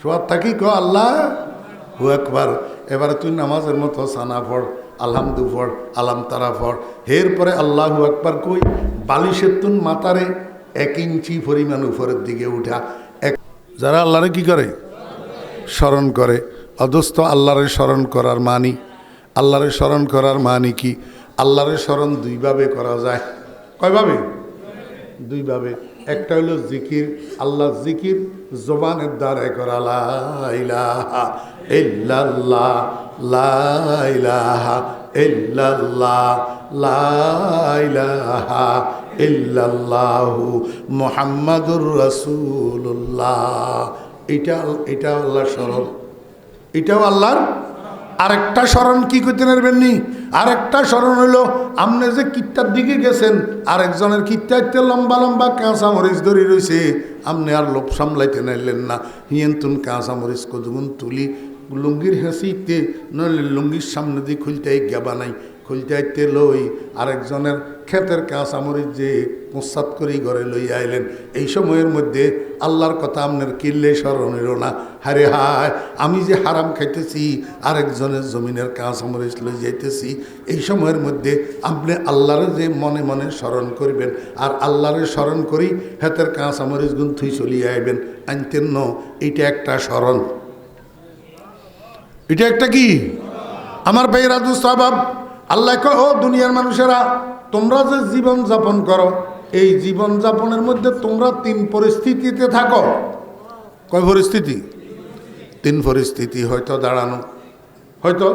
শোয়াত থাকি ক আল্লাহু আকবার। এবারে তুই নামাজের মতো সানা পড়, আলহামদু পড়, আলাম তারা পড়। এরপরে আল্লাহু আকবার কই বালিশের তুন মাথারে 1 ইঞ্চি পরিমাণ উপরের দিকে উঠা। যারা আল্লাহরে কি করে? স্মরণ করে। অদস্ত আল্লাহরে স্মরণ করার মানি, আল্লাহরে স্মরণ করার মানি কি? আল্লাহরে স্মরণ 2 ভাবে করা যায়। কয়ভাবে? 2 ভাবে। একটা হলো জিকির, আল্লাহ জিকির জবানের দ্বারা করা, লা ইলাহা ইল্লাল্লাহ, লা ইলাহা ইল্লাল্লাহ, লা ইলাহা ইল্লাল্লাহু মুহাম্মাদুর রাসূলুল্লাহ। এটা আল্লাহর স্মরণ, এটাও আল্লাহর। আরেকটা স্মরণ কি করতে পারবেন নি? আরেকটা স্মরণ হইলো আপনি যে কিত্তার দিকে গেছেন, আরেকজনের কিত্তাইতে লম্বা লম্বা কাঁচা মরিচ ধরে রয়েছে, আপনি আর লোভ সামলাইতে নাইলেন না, হিয়েন্তুন কাঁচা মরিচ কতগুণ তুলি লুঙ্গির হেসিতে, নইলে লুঙ্গির সামনে দিয়ে খুলতে গেবা নাই, খুলতে আইতে লই আরেকজনের ক্ষেতের কাঁচামরিচ যে প্রস্তাব করেই ঘরে লই আইলেন। এই সময়ের মধ্যে আল্লাহর কথা আপনার কিনলে স্মরণ হইল না, হারে হায় আমি যে হারাম খাইতেছি, আরেকজনের জমিনের কাঁচামরিচ লই যাইতেছি। এই সময়ের মধ্যে আপনি আল্লাহরে যে মনে মনে স্মরণ করবেন, আর আল্লাহরে স্মরণ করি হাতের কাঁচামরিচ গুণ থুই চলিয়ে আইবেন আনতেন ন। এইটা একটা স্মরণ, এটা একটা কি আমার ভাইয়েরা দুঃস্বভাব। আল্লাহ কয়, ও দুনিয়ার মানুষেরা, তোমরা যে জীবন যাপন করো, এই জীবন যাপনের মধ্যে তোমরা 3 পরিস্থিতিতে থাকো। কয় পরিস্থিতি? 3 পরিস্থিতি। হয়তো দাঁড়ানো, হয়তো